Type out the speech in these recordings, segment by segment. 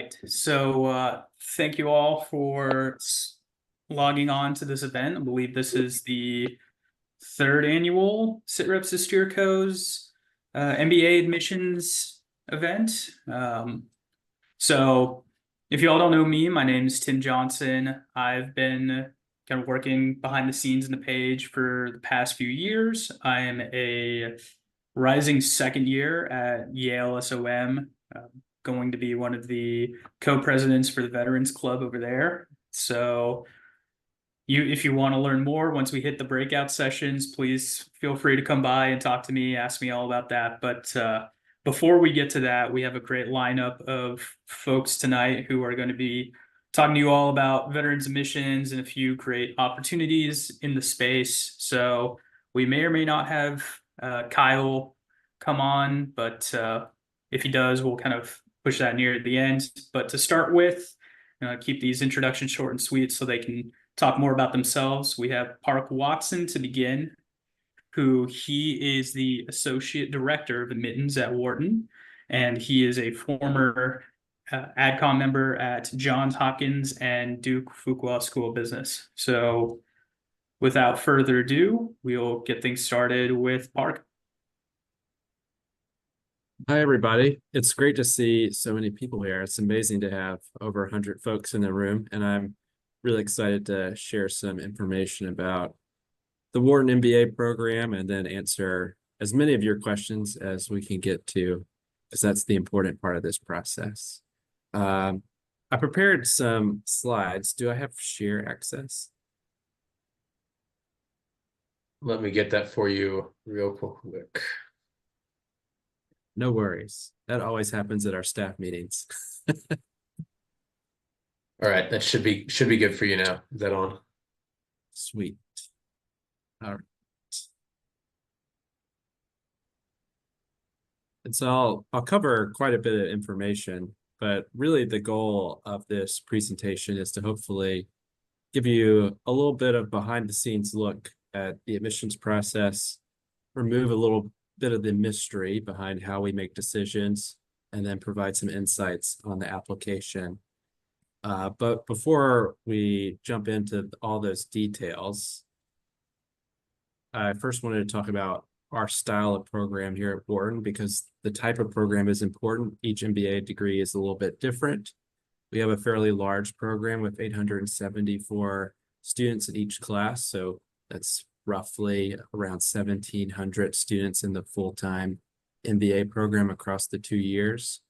right. So thank you all for logging on to this event. I believe this is the third annual SitReps Steerco's MBA Admissions event. So if you all don't know me, my name is Tim Johnson. I've been kind of working behind the scenes in the page for the past few years. I am a rising second year at Yale SOM, going to be one of the co-presidents for the Veterans Club over there. So if you want to learn more, once we hit the breakout sessions, please feel free to come by and talk to me, ask me all about that. But before we get to that, we have a great lineup of folks tonight who are going to be talking to you all about veterans admissions and a few great opportunities in the space. So we may or may not have Kyle come on, but if he does, we'll kind of push that near the end. But to start with, keep these introductions short and sweet so they can talk more about themselves. We have Park Watson to begin, he is the Associate Director of Admittance at Wharton, and he is a former adcom member at Johns Hopkins and Duke Fuqua School of Business. So without further ado, we'll get things started with Park. Hi, everybody. It's great to see so many people here. It's amazing to have over 100 folks in the room, and I'm really excited to share some information about the Wharton MBA program and then answer as many of your questions as we can get to, because that's the important part of this process. I prepared some slides. Do I have share access? Let me get that for you real quick. No worries. That always happens at our staff meetings. All right, that should be good for you now. Is that on? Sweet. All right. And so I'll cover quite a bit of information, but really the goal of this presentation is to hopefully give you a little bit of behind the scenes look at the admissions process, remove a little bit of the mystery behind how we make decisions, and then provide some insights on the application. But before we jump into all those details, I first wanted to talk about our style of program here at Wharton, because the type of program is important. Each MBA degree is a little bit different. We have a fairly large program with 874 students in each class. So that's roughly around 1,700 students in the full-time MBA program across the 2 years.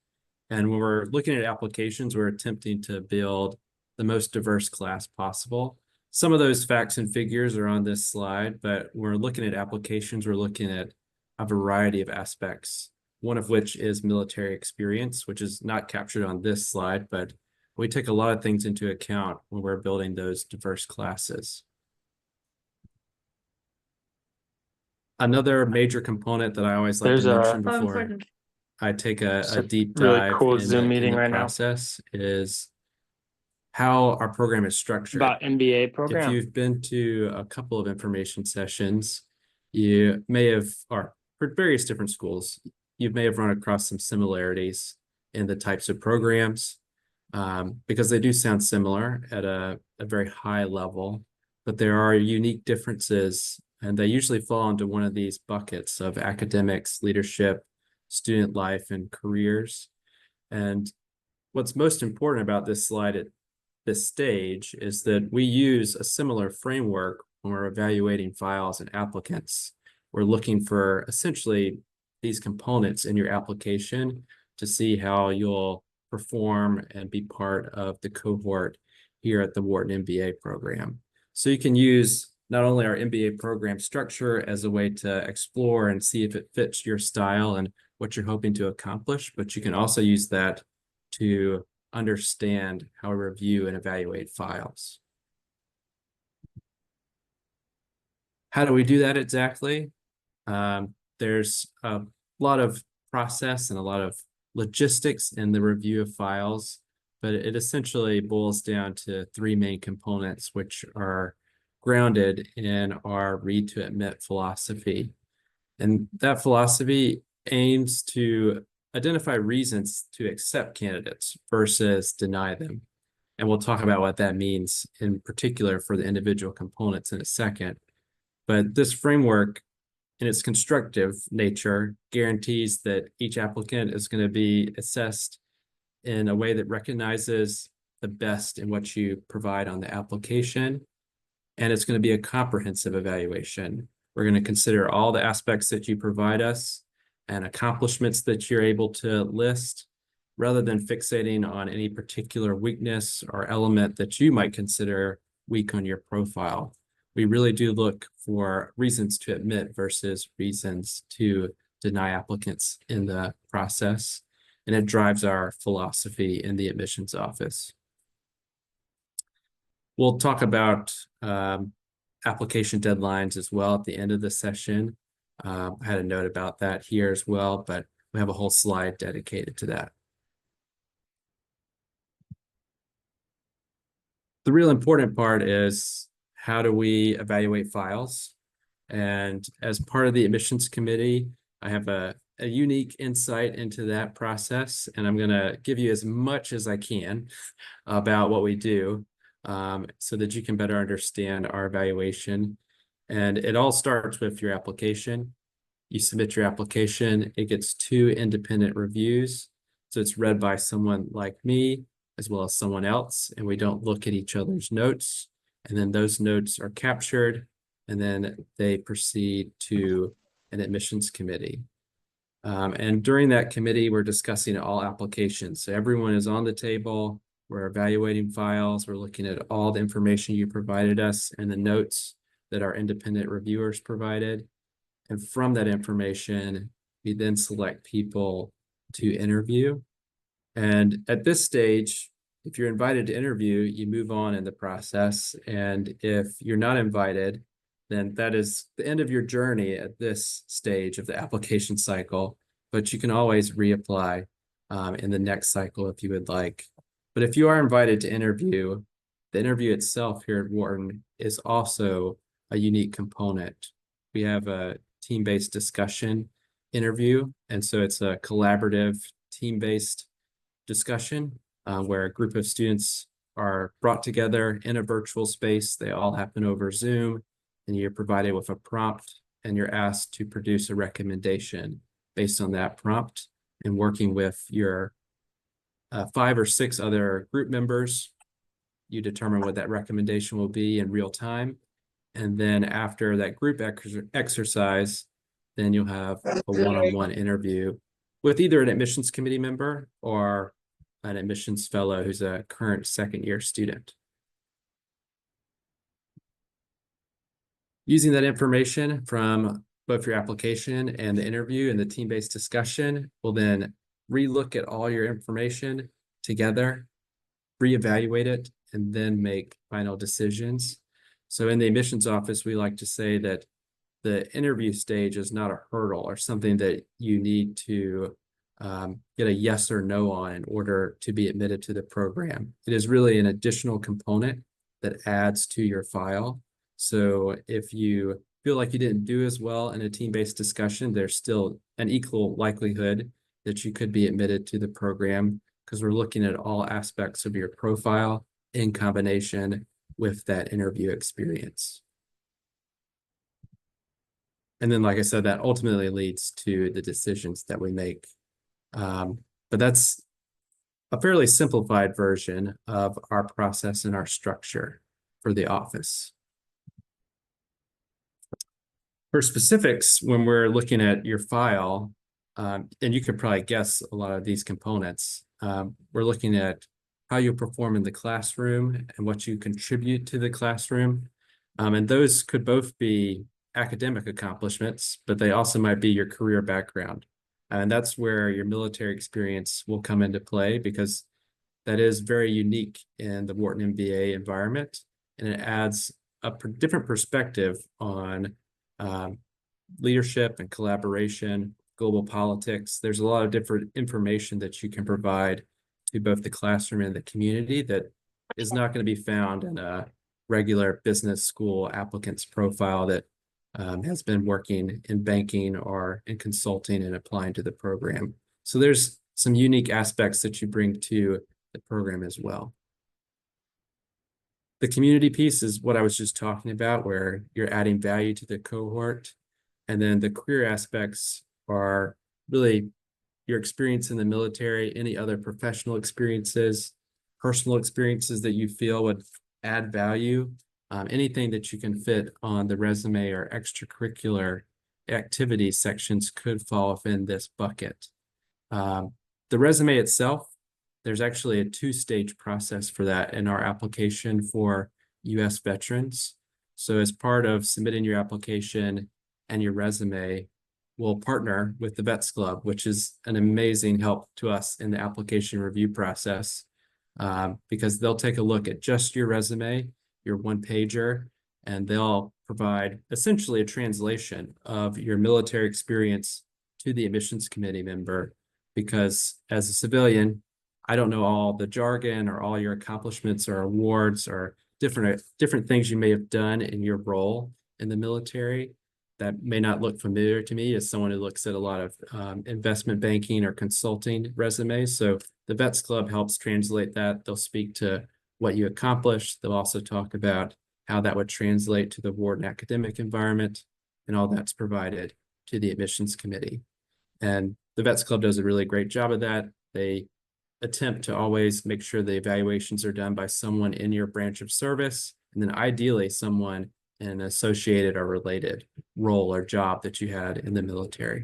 And when we're looking at applications, we're attempting to build the most diverse class possible. Some of those facts and figures are on this slide, but when we're looking at applications, we're looking at a variety of aspects, one of which is military experience, which is not captured on this slide, but we take a lot of things into account when we're building those diverse classes. Another major component that I always like to mention before I take a deep dive really cool in Zoom meeting right now process is how our program is structured. About MBA program. If you've been to a couple of information sessions, you may have, or for various different schools, you may have run across some similarities in the types of programs, because they do sound similar at a very high level, but there are unique differences, and they usually fall into one of these buckets of academics, leadership, student life, and careers. And what's most important about this slide at this stage is that we use a similar framework when we're evaluating files and applicants. We're looking for essentially these components in your application to see how you'll perform and be part of the cohort here at the Wharton MBA program. So you can use not only our MBA program structure as a way to explore and see if it fits your style and what you're hoping to accomplish, but you can also use that to understand how to review and evaluate files. How do we do that exactly? There's a lot of process and a lot of logistics in the review of files, but it essentially boils down to 3 main components, which are grounded in our read to admit philosophy. And that philosophy aims to identify reasons to accept candidates versus deny them. And we'll talk about what that means in particular for the individual components in a second. But this framework, in its constructive nature, guarantees that each applicant is going to be assessed in a way that recognizes the best in what you provide on the application. And it's going to be a comprehensive evaluation. We're going to consider all the aspects that you provide us and accomplishments that you're able to list, rather than fixating on any particular weakness or element that you might consider weak on your profile. We really do look for reasons to admit versus reasons to deny applicants in the process, and it drives our philosophy in the admissions office. We'll talk about application deadlines as well at the end of the session. I had a note about that here as well, but we have a whole slide dedicated to that. The real important part is, how do we evaluate files? And as part of the admissions committee, I have a unique insight into that process, and I'm going to give you as much as I can about what we do, so that you can better understand our evaluation. And it all starts with your application. You submit your application, it gets 2 independent reviews. So it's read by someone like me as well as someone else, and we don't look at each other's notes. And then those notes are captured, and then they proceed to an admissions committee. And during that committee, we're discussing all applications. So everyone is on the table. We're evaluating files. We're looking at all the information you provided us and the notes that our independent reviewers provided. And from that information, we then select people to interview. And at this stage, if you're invited to interview, you move on in the process. And if you're not invited, then that is the end of your journey at this stage of the application cycle. But you can always reapply in the next cycle if you would like. But if you are invited to interview, the interview itself here at Wharton is also a unique component. We have a team-based discussion interview, and so it's a collaborative team-based discussion where a group of students are brought together in a virtual space. They all happen over Zoom, and you're provided with a prompt, and you're asked to produce a recommendation based on that prompt, and working with your 5 or 6 other group members. You determine what that recommendation will be in real time. And then after that group exercise, then you'll have a one-on-one interview with either an admissions committee member or an admissions fellow who's a current second-year student. Using that information from both your application and the interview and the team-based discussion, we'll then relook at all your information together, reevaluate it, and then make final decisions. So in the admissions office, we like to say that the interview stage is not a hurdle or something that you need to get a yes or no on in order to be admitted to the program. It is really an additional component that adds to your file. So if you feel like you didn't do as well in a team-based discussion, there's still an equal likelihood that you could be admitted to the program, because we're looking at all aspects of your profile in combination with that interview experience. And then, like I said, that ultimately leads to the decisions that we make. But that's a fairly simplified version of our process and our structure for the office. For specifics, when we're looking at your file, and you could probably guess a lot of these components, we're looking at how you perform in the classroom and what you contribute to the classroom. And those could both be academic accomplishments, but they also might be your career background. And that's where your military experience will come into play, because that is very unique in the Wharton MBA environment. And it adds a different perspective on leadership and collaboration, global politics. There's a lot of different information that you can provide to both the classroom and the community that is not going to be found in a regular business school applicant's profile that has been working in banking or in consulting and applying to the program. So there's some unique aspects that you bring to the program as well. The community piece is what I was just talking about, where you're adding value to the cohort. And then the career aspects are really your experience in the military, any other professional experiences, personal experiences that you feel would add value, anything that you can fit on the resume or extracurricular activity sections could fall within this bucket. The resume itself, there's actually a two-stage process for that in our application for U.S. veterans. So as part of submitting your application and your resume, we'll partner with the Vets Club, which is an amazing help to us in the application review process, because they'll take a look at just your resume, your one-pager, and they'll provide essentially a translation of your military experience to the admissions committee member, because as a civilian, I don't know all the jargon or all your accomplishments or awards or different things you may have done in your role in the military that may not look familiar to me as someone who looks at a lot of investment banking or consulting resumes. So the Vets Club helps translate that. They'll speak to what you accomplished. They'll also talk about how that would translate to the ward and academic environment, and all that's provided to the admissions committee. And the Vets Club does a really great job of that. They attempt to always make sure the evaluations are done by someone in your branch of service, and then ideally someone in an associated or related role or job that you had in the military.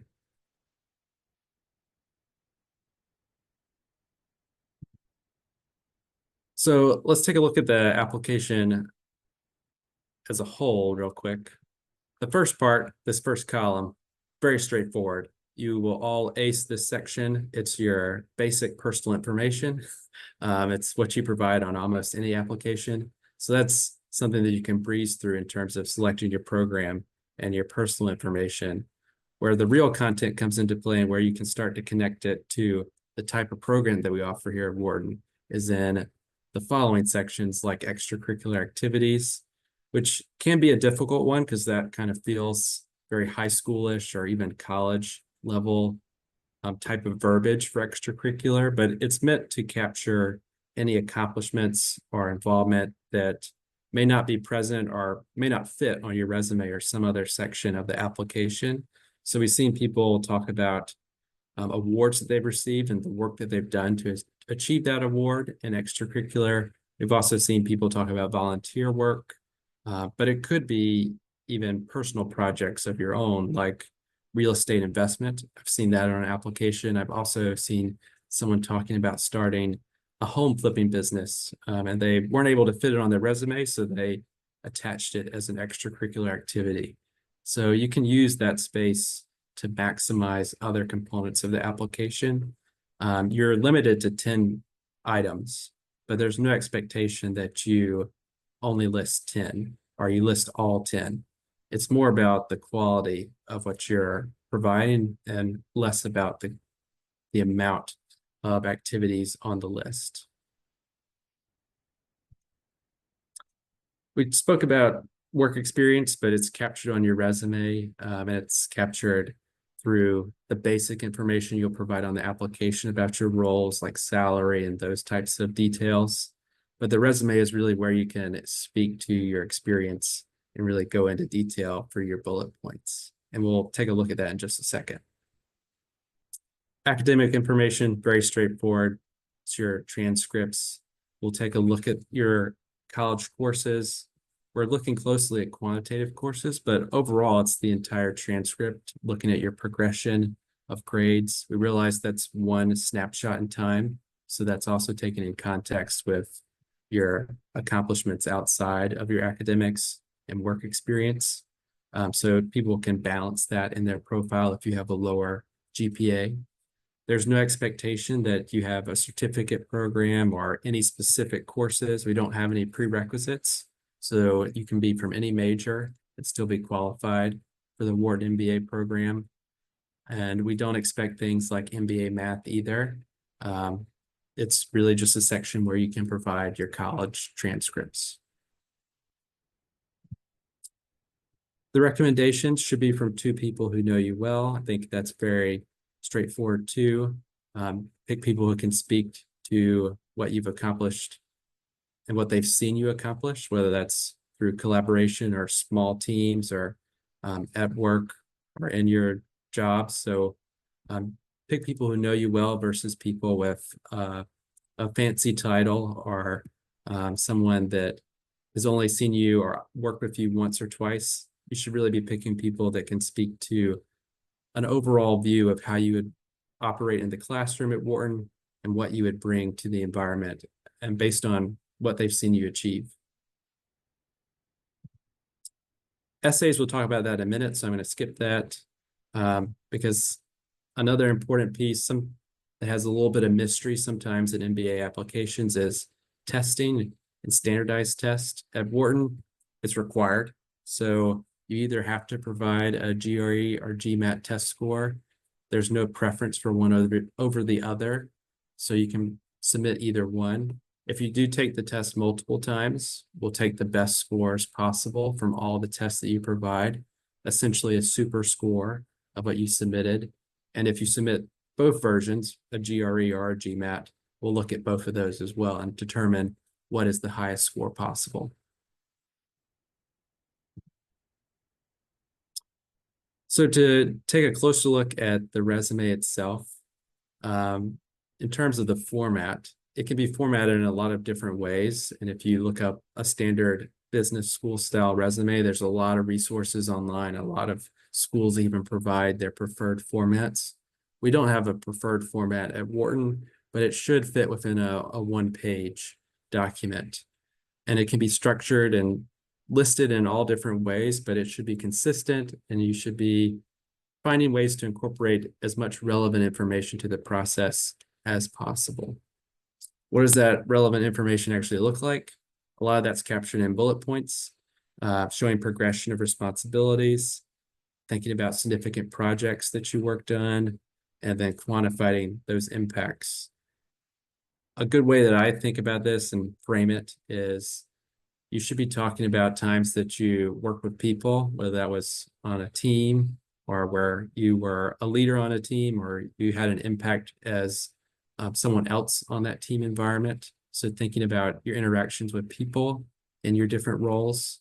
So let's take a look at the application as a whole real quick. The first part, this first column, very straightforward. You will all ace this section. It's your basic personal information. It's what you provide on almost any application. So that's something that you can breeze through in terms of selecting your program and your personal information. Where the real content comes into play and where you can start to connect it to the type of program that we offer here at Wharton is in the following sections, like extracurricular activities, which can be a difficult one because that kind of feels very high schoolish or even college level type of verbiage for extracurricular, but it's meant to capture any accomplishments or involvement that may not be present or may not fit on your resume or some other section of the application. So we've seen people talk about awards that they've received and the work that they've done to achieve that award in extracurricular. We've also seen people talk about volunteer work, but it could be even personal projects of your own, like real estate investment. I've seen that on an application. I've also seen someone talking about starting a home flipping business, and they weren't able to fit it on their resume, so they attached it as an extracurricular activity. So you can use that space to maximize other components of the application. You're limited to 10 items, but there's no expectation that you only list 10 or you list all 10. It's more about the quality of what you're providing and less about the amount of activities on the list. We spoke about work experience, but it's captured on your resume, and it's captured through the basic information you'll provide on the application about your roles, like salary and those types of details. But the resume is really where you can speak to your experience and really go into detail for your bullet points. And we'll take a look at that in just a second. Academic information, very straightforward. It's your transcripts. We'll take a look at your college courses. We're looking closely at quantitative courses, but overall, it's the entire transcript, looking at your progression of grades. We realize that's one snapshot in time, so that's also taken in context with your accomplishments outside of your academics and work experience. So people can balance that in their profile if you have a lower GPA. There's no expectation that you have a certificate program or any specific courses. We don't have any prerequisites. So you can be from any major and still be qualified for the Wharton MBA program. And we don't expect things like MBA math either. It's really just a section where you can provide your college transcripts. The recommendations should be from two people who know you well. I think that's very straightforward too. Pick people who can speak to what you've accomplished and what they've seen you accomplish, whether that's through collaboration or small teams or at work or in your job. So pick people who know you well versus people with a fancy title or someone that has only seen you or worked with you once or twice. You should really be picking people that can speak to an overall view of how you would operate in the classroom at Wharton and what you would bring to the environment, and based on what they've seen you achieve. Essays, we'll talk about that in a minute, so I'm going to skip that because another important piece that has a little bit of mystery sometimes in MBA applications is testing and standardized test. At Wharton, it's required. So you either have to provide a GRE or GMAT test score. There's no preference for one over the other. So you can submit either one. If you do take the test multiple times, we'll take the best scores possible from all the tests that you provide, essentially a super score of what you submitted. And if you submit both versions, a GRE or a GMAT, we'll look at both of those as well and determine what is the highest score possible. So to take a closer look at the resume itself, in terms of the format, it can be formatted in a lot of different ways. And if you look up a standard business school style resume, there's a lot of resources online. A lot of schools even provide their preferred formats. We don't have a preferred format at Wharton, but it should fit within a one-page document. And it can be structured and listed in all different ways, but it should be consistent, and you should be finding ways to incorporate as much relevant information to the process as possible. What does that relevant information actually look like? A lot of that's captured in bullet points, showing progression of responsibilities, thinking about significant projects that you worked on, and then quantifying those impacts. A good way that I think about this and frame it is you should be talking about times that you work with people, whether that was on a team or where you were a leader on a team or you had an impact as someone else on that team environment. So thinking about your interactions with people in your different roles,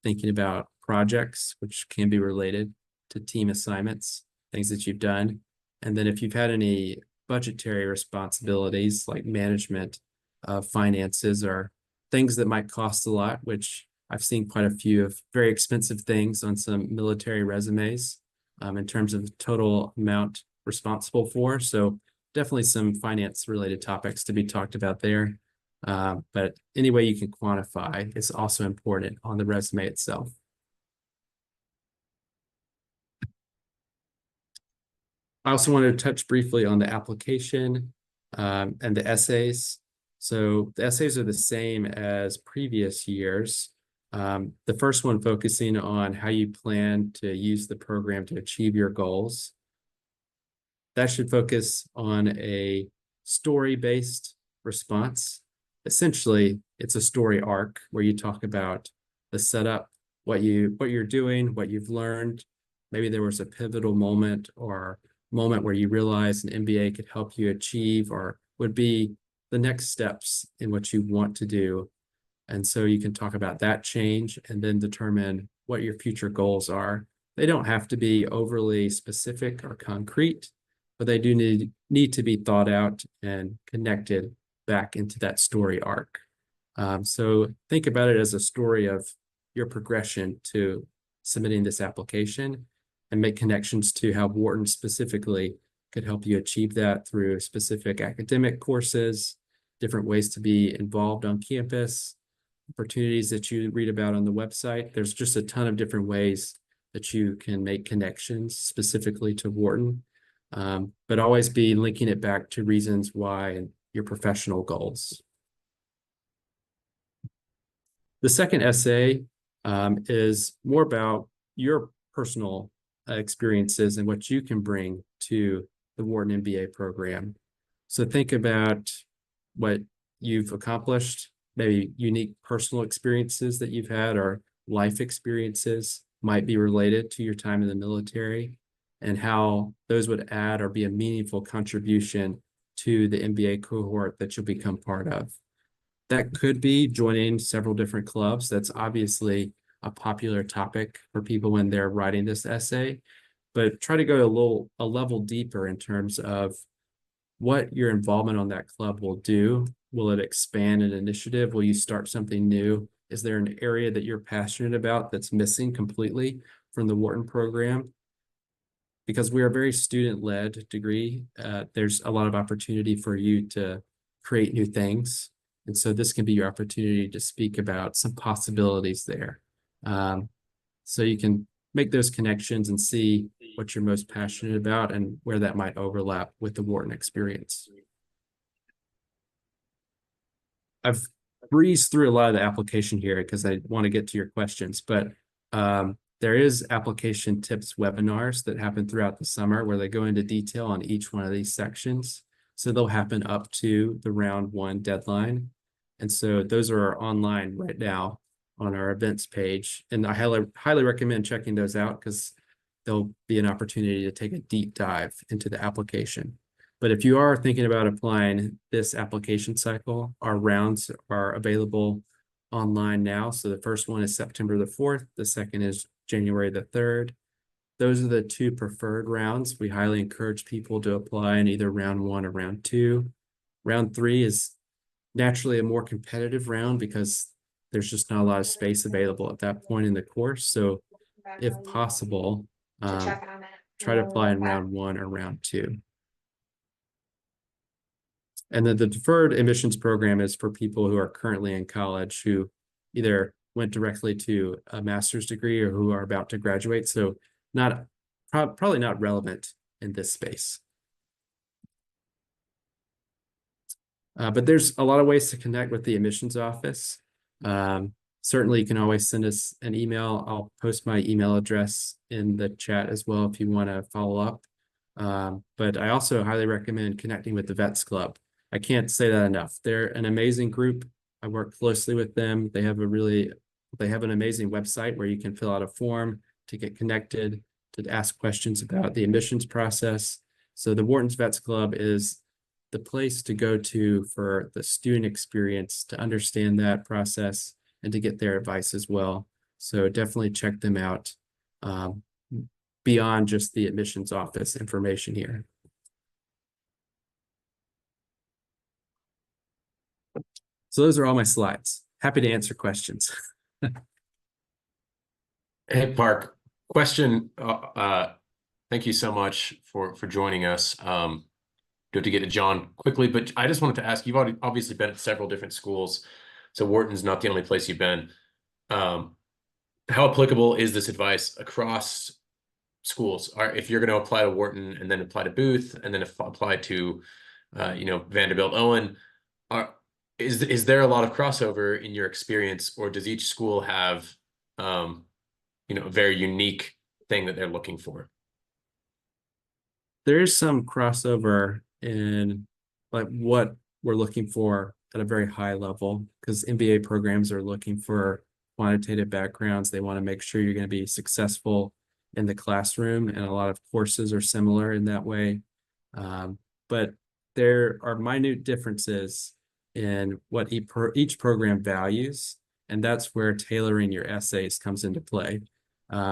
thinking about projects, which can be related to team assignments, things that you've done. And then if you've had any budgetary responsibilities like management of finances or things that might cost a lot, which I've seen quite a few of very expensive things on some military resumes in terms of total amount responsible for. So definitely some finance related topics to be talked about there. But any way you can quantify is also important on the resume itself. I also want to touch briefly on the application and the essays. So the essays are the same as previous years. The first one focusing on how you plan to use the program to achieve your goals. That should focus on a story-based response. Essentially, it's a story arc where you talk about the setup, what you're doing, what you've learned. Maybe there was a pivotal moment or moment where you realized an MBA could help you achieve or would be the next steps in what you want to do. And so you can talk about that change and then determine what your future goals are. They don't have to be overly specific or concrete, but they do need to be thought out and connected back into that story arc. So think about it as a story of your progression to submitting this application and make connections to how Wharton specifically could help you achieve that through specific academic courses, different ways to be involved on campus, opportunities that you read about on the website. There's just a ton of different ways that you can make connections specifically to Wharton, but always be linking it back to reasons why and your professional goals. The second essay is more about your personal experiences and what you can bring to the Wharton MBA program. So think about what you've accomplished, maybe unique personal experiences that you've had or life experiences might be related to your time in the military and how those would add or be a meaningful contribution to the MBA cohort that you'll become part of. That could be joining several different clubs. That's obviously a popular topic for people when they're writing this essay, but try to go a level deeper in terms of what your involvement on that club will do. Will it expand an initiative? Will you start something new? Is there an area that you're passionate about that's missing completely from the Wharton program? Because we are a very student-led degree, there's a lot of opportunity for you to create new things. And so this can be your opportunity to speak about some possibilities there. So you can make those connections and see what you're most passionate about and where that might overlap with the Wharton experience. I've breezed through a lot of the application here because I want to get to your questions, but there is application tips webinars that happen throughout the summer where they go into detail on each one of these sections. So they'll happen up to the round 1 deadline. And so those are online right now on our events page. And I highly recommend checking those out because there'll be an opportunity to take a deep dive into the application. But if you are thinking about applying this application cycle, our rounds are available online now. So the first one is September the 4th. The second is January the 3rd. Those are the 2 preferred rounds. We highly encourage people to apply in either round 1 or round 2. Round 3 is naturally a more competitive round because there's just not a lot of space available at that point in the course. So if possible, try to apply in round 1 or round 2. And then the deferred admissions program is for people who are currently in college who either went directly to a master's degree or who are about to graduate. So probably not relevant in this space. But there's a lot of ways to connect with the admissions office. Certainly, you can always send us an email. I'll post my email address in the chat as well if you want to follow up. But I also highly recommend connecting with the Vets Club. I can't say that enough. They're an amazing group. I work closely with them. They have an amazing website where you can fill out a form to get connected, to ask questions about the admissions process. So the Wharton's Vets Club is the place to go to for the student experience, to understand that process and to get their advice as well. So definitely check them out beyond just the admissions office information here. So those are all my slides. Happy to answer questions. Hey, Park, question. Thank you so much for joining us. Good to get to John quickly, but I just wanted to ask, you've obviously been at several different schools, so Wharton's not the only place you've been. How applicable is this advice across schools? If you're going to apply to Wharton and then apply to Booth and then apply to, Vanderbilt Owen, is there a lot of crossover in your experience, or does each school have, a very unique thing that they're looking for? There is some crossover in like what we're looking for at a very high level, because MBA programs are looking for quantitative backgrounds. They want to make sure you're going to be successful in the classroom, and a lot of courses are similar in that way. But there are minute differences in what each program values, and that's where tailoring your essays comes into play.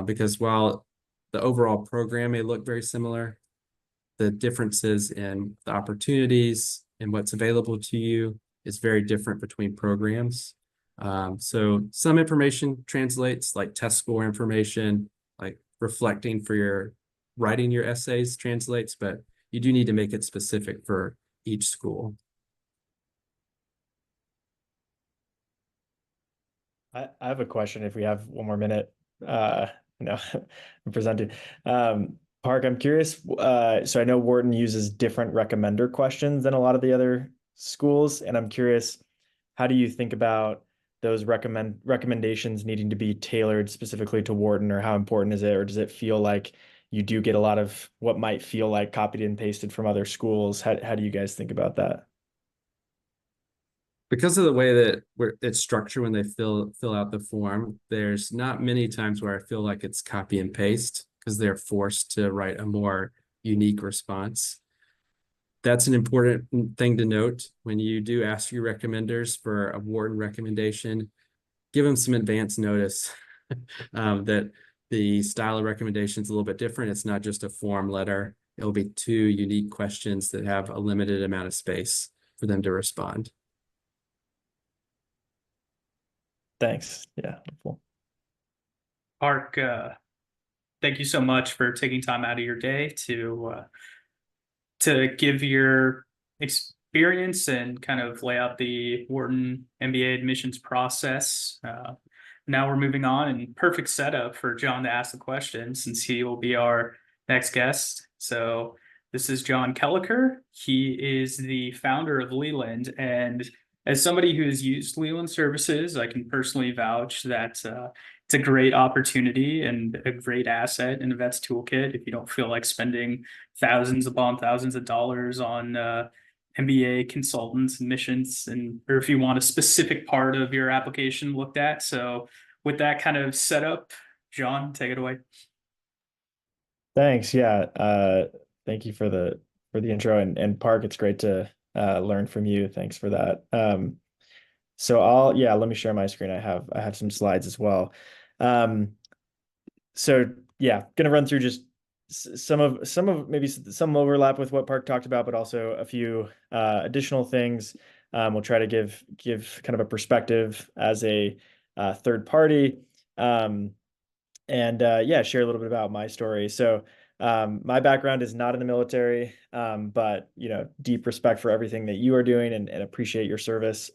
Because while the overall program may look very similar, the differences in the opportunities and what's available to you is very different between programs. So some information translates, like test score information, like reflecting for your writing your essays translates, but you do need to make it specific for each school. I have a question if we have one more minute. I'm presenting. Park, I'm curious. So I know Wharton uses different recommender questions than a lot of the other schools, and I'm curious, how do you think about those recommendations needing to be tailored specifically to Wharton, or how important is it, or does it feel like you do get a lot of what might feel like copied and pasted from other schools? How do you guys think about that? Because of the way that it's structured when they fill out the form, there's not many times where I feel like it's copy and paste, because they're forced to write a more unique response. That's an important thing to note when you do ask your recommenders for a Wharton recommendation. Give them some advance notice that the style of recommendation is a little bit different. It's not just a form letter. It'll be 2 unique questions that have a limited amount of space for them to respond. Thanks. Yeah. Helpful. Park, thank you so much for taking time out of your day to give your experience and kind of lay out the Wharton MBA admissions process. Now we're moving on, and perfect setup for John to ask the question since he will be our next guest. So this is John Kelleker. He is the founder of Leland, and as somebody who has used Leland services, I can personally vouch that it's a great opportunity and a great asset in a vet's toolkit if you don't feel like spending thousands upon thousands of dollars on MBA consultants and missions, and or if you want a specific part of your application looked at. So with that kind of setup, John, take it away. Thanks. Yeah. Thank you for the intro, and Park, it's great to learn from you. Thanks for that. So let me share my screen. I have some slides as well. So yeah, gonna run through just some of maybe some overlap with what Park talked about, but also a few additional things. We'll try to give kind of a perspective as a third party, and share a little bit about my story. So my background is not in the military, but deep respect for everything that you are doing and appreciate your service.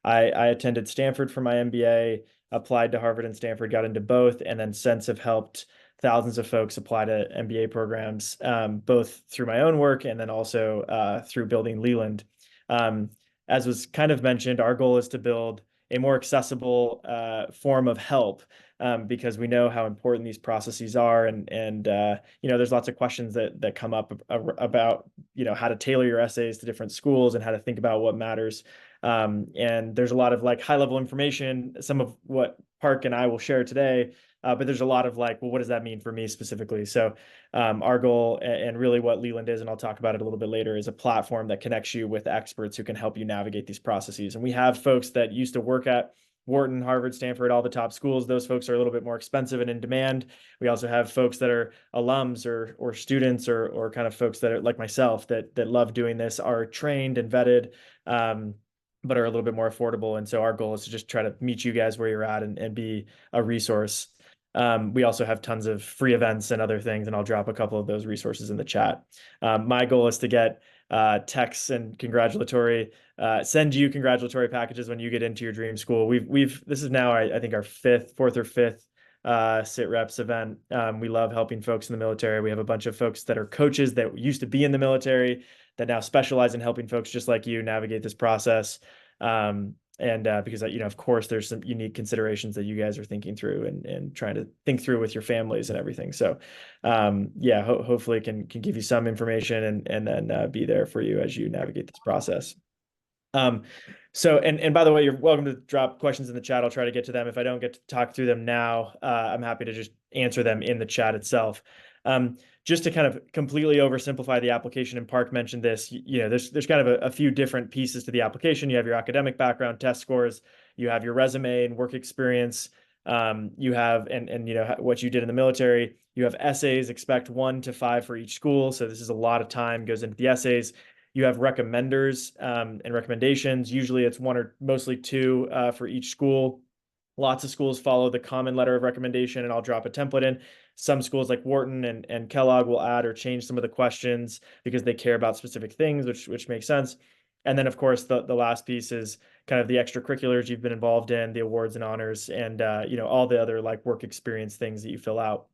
I attended Stanford for my MBA, applied to Harvard and Stanford, got into both, and then since have helped thousands of folks apply to MBA programs, both through my own work and then also through building Leland. As was kind of mentioned, our goal is to build a more accessible form of help, because we know how important these processes are, and there's lots of questions that come up about how to tailor your essays to different schools and how to think about what matters. And there's a lot of like high level information, some of what Park and I will share today, but there's a lot of like, well, what does that mean for me specifically? So our goal and really what Leland is, and I'll talk about it a little bit later, is a platform that connects you with experts who can help you navigate these processes. And we have folks that used to work at Wharton, Harvard, Stanford, all the top schools. Those folks are a little bit more expensive and in demand. We also have folks that are alums or students or kind of folks that are like myself that love doing this, are trained and vetted, but are a little bit more affordable. And so our goal is to just try to meet you guys where you're at and be a resource. We also have tons of free events and other things, and I'll drop a couple of those resources in the chat. My goal is to get texts and send you congratulatory packages when you get into your dream school. This is now, I think, our fourth or fifth sit reps event. We love helping folks in the military. We have a bunch of folks that are coaches that used to be in the military that now specialize in helping folks just like you navigate this process. Because of course, there's some unique considerations that you guys are thinking through and trying to think through with your families and everything. So, hopefully can give you some information and then be there for you as you navigate this process. So, and by the way, you're welcome to drop questions in the chat. I'll try to get to them. If I don't get to talk through them now, I'm happy to just answer them in the chat itself. Just to kind of completely oversimplify the application, and Park mentioned this, there's kind of a few different pieces to the application. You have your academic background, test scores, you have your resume and work experience, you have, what you did in the military, you have essays, expect 1 to 5 for each school. So this is a lot of time goes into the essays. You have recommenders and recommendations. Usually it's 1 or mostly 2 for each school. Lots of schools follow the common letter of recommendation, and I'll drop a template in. Some schools like Wharton and Kellogg will add or change some of the questions because they care about specific things, which makes sense. And then, of course, the last piece is kind of the extracurriculars you've been involved in, the awards and honors, and all the other like work experience things that you fill out.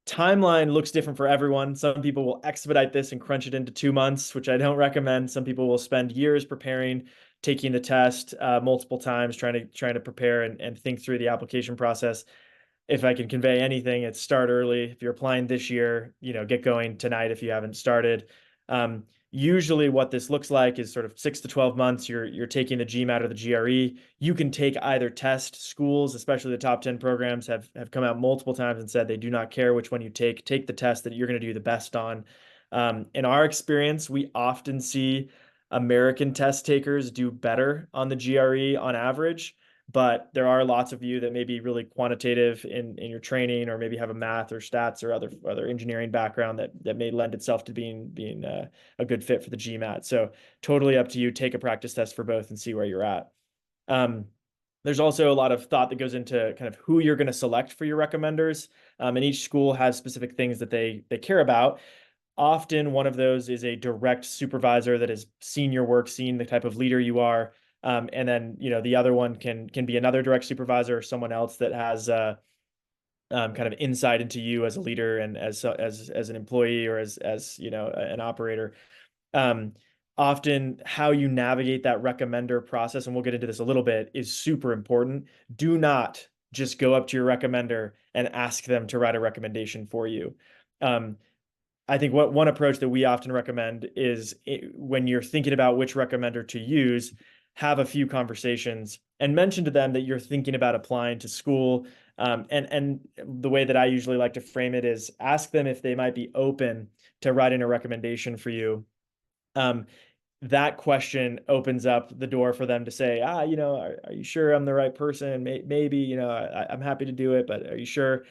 Timeline looks different for everyone. Some people will expedite this and crunch it into 2 months, which I don't recommend. Some people will spend years preparing, taking the test multiple times, trying to prepare and think through the application process. If I can convey anything, it's start early. If you're applying this year, get going tonight if you haven't started. Usually what this looks like is sort of 6 to 12 months. You're taking the GMAT or the GRE. You can take either test. Schools, especially the top 10 programs, have come out multiple times and said they do not care which one you take. Take the test that you're going to do the best on. In our experience, we often see American test takers do better on the GRE on average, but there are lots of you that may be really quantitative in your training, or maybe have a math or stats or other engineering background that may lend itself to being a good fit for the GMAT. So totally up to you. Take a practice test for both and see where you're at. There's also a lot of thought that goes into kind of who you're going to select for your recommenders. And each school has specific things that they care about. Often one of those is a direct supervisor that has seen your work, seen the type of leader you are. And then, the other one can be another direct supervisor or someone else that has kind of insight into you as a leader and as an employee, or as an operator. Often how you navigate that recommender process, and we'll get into this a little bit, is super important. Do not just go up to your recommender and ask them to write a recommendation for you. I think one approach that we often recommend is, when you're thinking about which recommender to use, have a few conversations and mention to them that you're thinking about applying to school. And the way that I usually like to frame it is, ask them if they might be open to writing a recommendation for you. That question opens up the door for them to say, are you sure I'm the right person? Maybe, I'm happy to do it, but are you sure?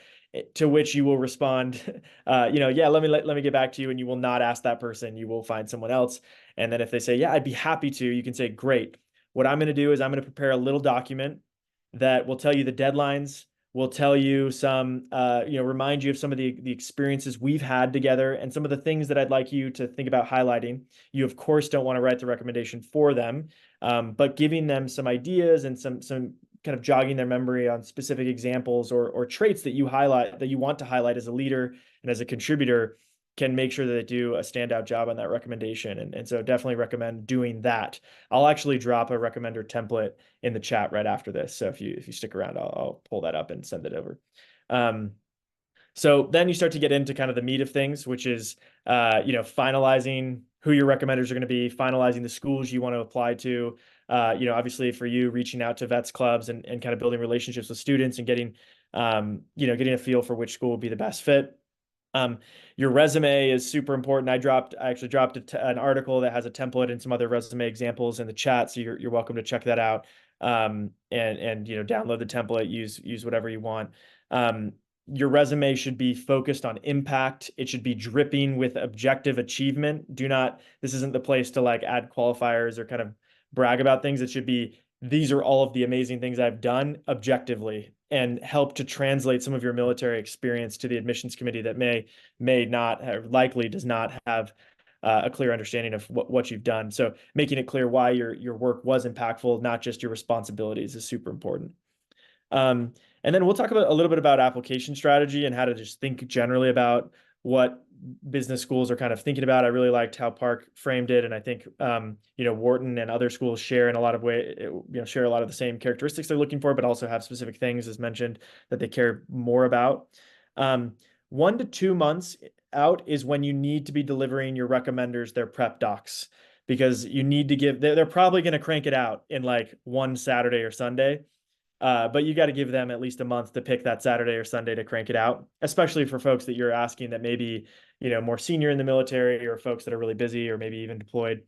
To which you will respond, yeah, let me get back to you. And you will not ask that person. You will find someone else. And then if they say, yeah, I'd be happy to, you can say, great. What I'm going to do is I'm going to prepare a little document that will tell you the deadlines, will tell you some, remind you of some of the experiences we've had together and some of the things that I'd like you to think about highlighting. You, of course, don't want to write the recommendation for them, but giving them some ideas and some kind of jogging their memory on specific examples or traits that you want to highlight as a leader and as a contributor, can make sure that they do a standout job on that recommendation. And so definitely recommend doing that. I'll actually drop a recommender template in the chat right after this. So if you stick around, I'll pull that up and send it over. So then you start to get into kind of the meat of things, which is, finalizing who your recommenders are going to be, finalizing the schools you want to apply to. Obviously for you, reaching out to vets clubs and kind of building relationships with students and getting a feel for which school would be the best fit. Your resume is super important. I actually dropped an article that has a template and some other resume examples in the chat. So you're welcome to check that out. And download the template, use whatever you want. Your resume should be focused on impact. It should be dripping with objective achievement. This isn't the place to add qualifiers or kind of brag about things. It should be, these are all of the amazing things I've done objectively, and help to translate some of your military experience to the admissions committee that may not have, likely does not have a clear understanding of what you've done. So making it clear why your work was impactful, not just your responsibilities, is super important. And then we'll talk a little bit about application strategy and how to just think generally about what business schools are kind of thinking about. I really liked how Park framed it, and I think Wharton and other schools share in a lot of share a lot of the same characteristics they're looking for, but also have specific things, as mentioned, that they care more about. 1 to 2 months out is when you need to be delivering your recommenders their prep docs, because you need to they're probably going to crank it out in one Saturday or Sunday. But you got to give them at least a month to pick that Saturday or Sunday to crank it out, especially for folks that you're asking that may be, more senior in the military, or folks that are really busy, or maybe even deployed.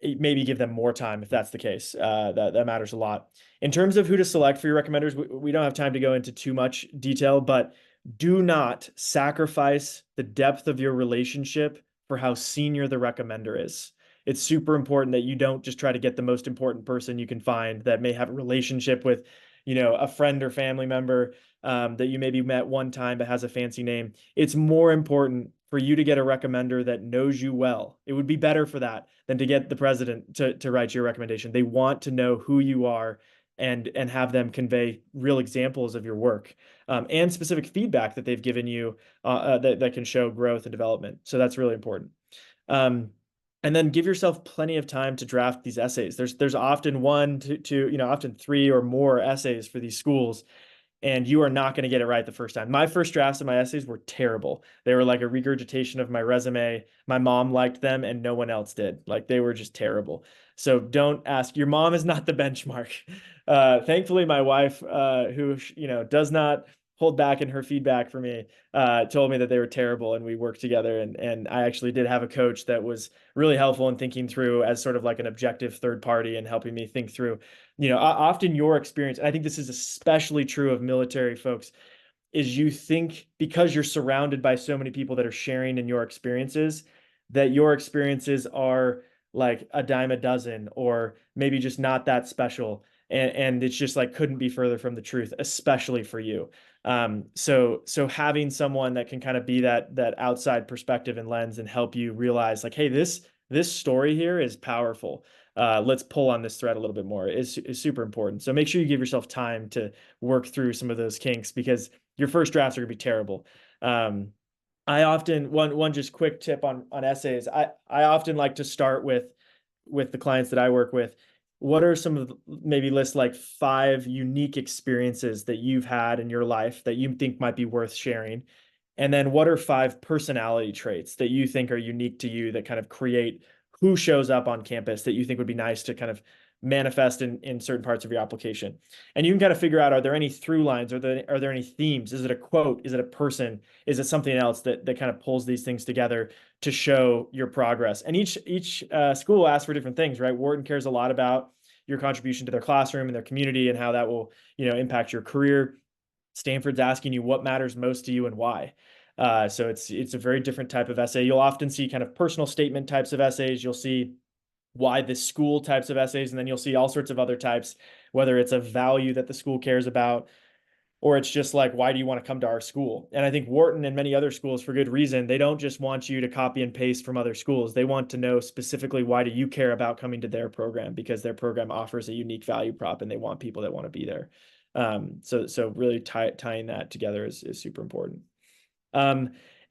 Maybe give them more time if that's the case. That matters a lot. In terms of who to select for your recommenders, we don't have time to go into too much detail, but do not sacrifice the depth of your relationship for how senior the recommender is. It's super important that you don't just try to get the most important person you can find that may have a relationship with, a friend or family member that you maybe met one time but has a fancy name. It's more important for you to get a recommender that knows you well. It would be better for that than to get the president to write your recommendation. They want to know who you are and have them convey real examples of your work and specific feedback that they've given you that can show growth and development. So that's really important. And then give yourself plenty of time to draft these essays. There's often 1 to 2, often 3 or more essays for these schools, and you are not going to get it right the first time. My first drafts of my essays were terrible. They were like a regurgitation of my resume. My mom liked them and no one else did. They were just terrible. So don't ask. Your mom is not the benchmark. Thankfully, my wife, who does not hold back in her feedback for me, told me that they were terrible, and we worked together. And I actually did have a coach that was really helpful in thinking through as sort of like an objective third party and helping me think through, often your experience. And I think this is especially true of military folks, is you think because you're surrounded by so many people that are sharing in your experiences, that your experiences are like a dime a dozen, or maybe just not that special. And it's just like couldn't be further from the truth, especially for you. So having someone that can kind of be that outside perspective and lens and help you realize like, hey, this story here is powerful. Let's pull on this thread a little bit more is super important. So make sure you give yourself time to work through some of those kinks, because your first drafts are gonna be terrible. I often one just quick tip on essays. I often like to start with the clients that I work with. What are some of maybe list like 5 unique experiences that you've had in your life that you think might be worth sharing? And then what are 5 personality traits that you think are unique to you that kind of create who shows up on campus that you think would be nice to kind of manifest in certain parts of your application? And you can kind of figure out, are there any through lines? Are there any themes? Is it a quote? Is it a person? Is it something else that kind of pulls these things together to show your progress? And each school asks for different things, right? Wharton cares a lot about your contribution to their classroom and their community and how that will, impact your career. Stanford's asking you what matters most to you and why. So it's a very different type of essay. You'll often see kind of personal statement types of essays. You'll see why the school types of essays, and then you'll see all sorts of other types, whether it's a value that the school cares about, or it's just like, why do you want to come to our school? And I think Wharton and many other schools, for good reason, they don't just want you to copy and paste from other schools. They want to know specifically, why do you care about coming to their program? Because their program offers a unique value prop and they want people that want to be there. So really tying that together is super important.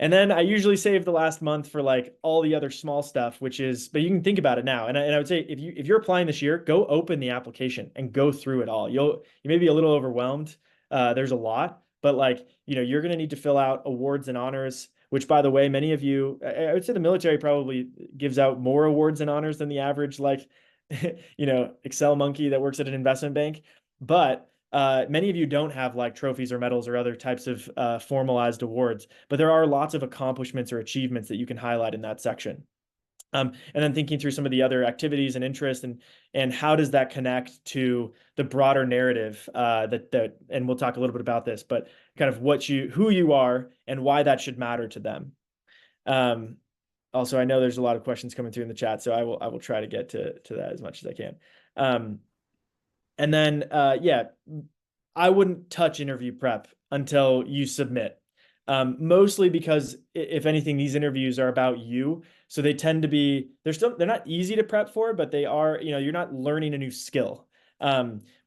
And then I usually save the last month for like all the other small stuff, but you can think about it now. And I would say if you're applying this year, go open the application and go through it all. You may be a little overwhelmed. There's a lot, but like, you're going to need to fill out awards and honors, which, by the way, many of you, I would say the military probably gives out more awards and honors than the average, like, Excel monkey that works at an investment bank. But many of you don't have like trophies or medals or other types of formalized awards, but there are lots of accomplishments or achievements that you can highlight in that section. And then thinking through some of the other activities and interests, and how does that connect to the broader narrative, and we'll talk a little bit about this, but kind of who you are and why that should matter to them. Also, I know there's a lot of questions coming through in the chat, so I will try to get to that as much as I can. And then, I wouldn't touch interview prep until you submit. Mostly because, if anything, these interviews are about you. So they tend to be, they're not easy to prep for, but they are, you're not learning a new skill.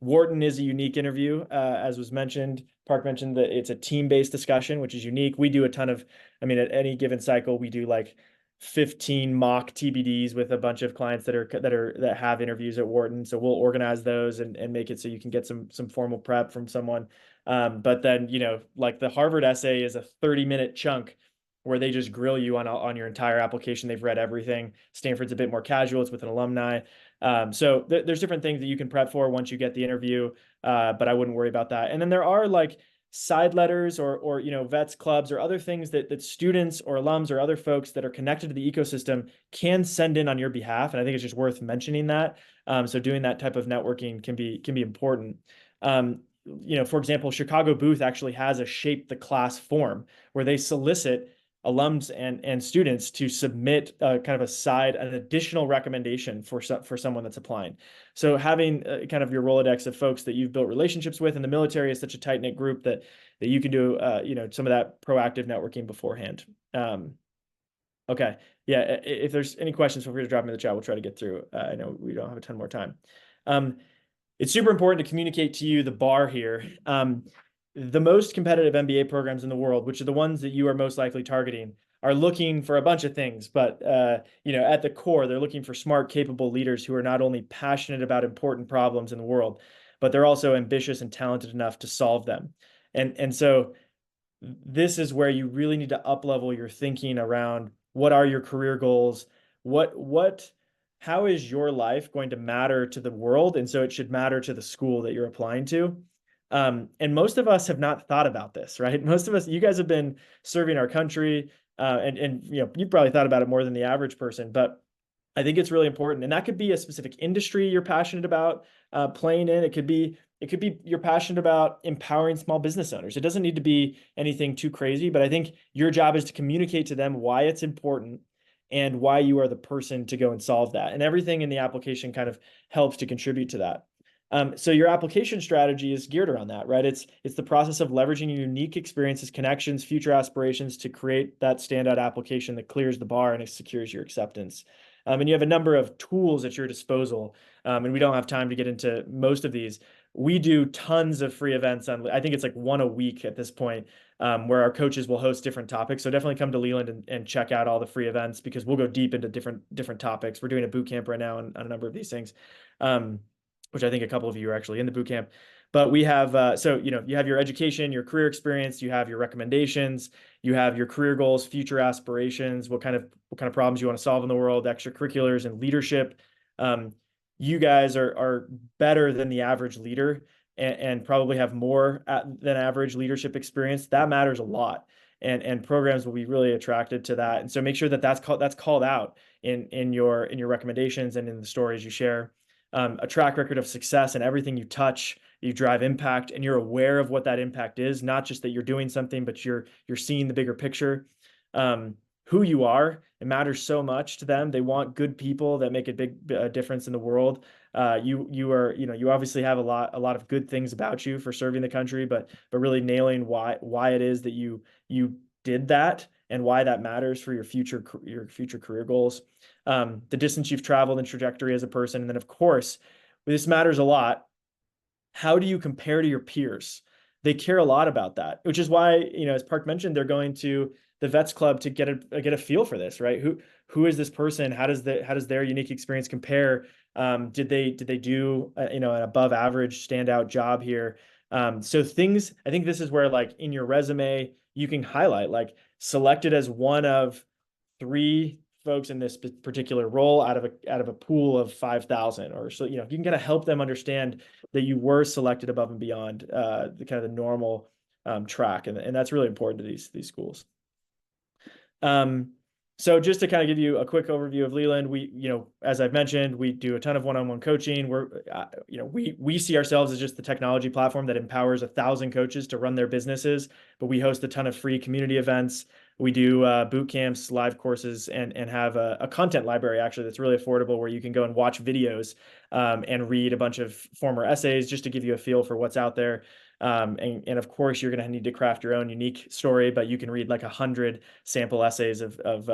Wharton is a unique interview, as was mentioned. Park mentioned that it's a team-based discussion, which is unique. We do a ton of, at any given cycle, we do like 15 mock TBDs with a bunch of clients that have interviews at Wharton. So we'll organize those and make it so you can get some formal prep from someone. But then, like the Harvard essay is a 30-minute chunk where they just grill you on your entire application. They've read everything. Stanford's a bit more casual. It's with an alumni. So there's different things that you can prep for once you get the interview, but I wouldn't worry about that. And then there are like side letters or vets clubs or other things that students or alums or other folks that are connected to the ecosystem can send in on your behalf. And I think it's just worth mentioning that. So doing that type of networking can be important. For example, Chicago Booth actually has a Shape the Class form where they solicit alums and students to submit kind of an additional recommendation for someone that's applying. So having kind of your Rolodex of folks that you've built relationships with, and the military is such a tight-knit group that you can do some of that proactive networking beforehand. Okay. Yeah. If there's any questions, feel free to drop them in the chat. We'll try to get through. I know we don't have a ton more time. It's super important to communicate to you the bar here. The most competitive MBA programs in the world, which are the ones that you are most likely targeting, are looking for a bunch of things. But, at the core, they're looking for smart, capable leaders who are not only passionate about important problems in the world, but they're also ambitious and talented enough to solve them. And so this is where you really need to up-level your thinking around what are your career goals, how is your life going to matter to the world? And so it should matter to the school that you're applying to. And most of us have not thought about this, right? Most of us, you guys have been serving our country, and you know, you probably thought about it more than the average person, but I think it's really important. And that could be a specific industry you're passionate about playing in. It could be you're passionate about empowering small business owners. It doesn't need to be anything too crazy, but I think your job is to communicate to them why it's important and why you are the person to go and solve that. And everything in the application kind of helps to contribute to that. So your application strategy is geared around that, right? It's the process of leveraging your unique experiences, connections, future aspirations to create that standout application that clears the bar and it secures your acceptance. And you have a number of tools at your disposal. And we don't have time to get into most of these. We do tons of free events on, I think it's like one a week at this point, where our coaches will host different topics. So definitely come to Leland and check out all the free events because we'll go deep into different topics. We're doing a boot camp right now on a number of these things, which I think a couple of you are actually in the boot camp. But we have, so, you know, you have your education, your career experience, you have your recommendations, you have your career goals, future aspirations, what kind of problems you want to solve in the world, extracurriculars and leadership. You guys are better than the average leader and probably have more than average leadership experience. That matters a lot. And programs will be really attracted to that. And so make sure that that's called out in your recommendations and in the stories you share. A track record of success in everything you touch, you drive impact, and you're aware of what that impact is, not just that you're doing something, but you're seeing the bigger picture. Who you are, it matters so much to them. They want good people that make a big difference in the world. You are, you know, you obviously have a lot of good things about you for serving the country, but really nailing why it is that you did that and why that matters for your future career goals. The distance you've traveled and trajectory as a person. And then of course, this matters a lot. How do you compare to your peers? They care a lot about that, which is why, you know, as Park mentioned, they're going to the Vets Club to get a feel for this, right? Who is this person? How does their unique experience compare? Did they do you know, an above average standout job here? So I think this is where, like, in your resume, you can highlight, like, selected as one of 3 folks in this particular role out of a pool of 5,000, or so, you know, you can kind of help them understand that you were selected above and beyond the kind of the normal track, and that's really important to these schools. So just to kind of give you a quick overview of Leland, we, you know, as I've mentioned, we do a ton of one-on-one coaching. We're, you know, we see ourselves as just the technology platform that empowers 1,000 coaches to run their businesses, but we host a ton of free community events. We do boot camps, live courses, and have a content library actually that's really affordable, where you can go and watch videos and read a bunch of former essays just to give you a feel for what's out there. And of course, you're going to need to craft your own unique story, but you can read like 100 sample essays of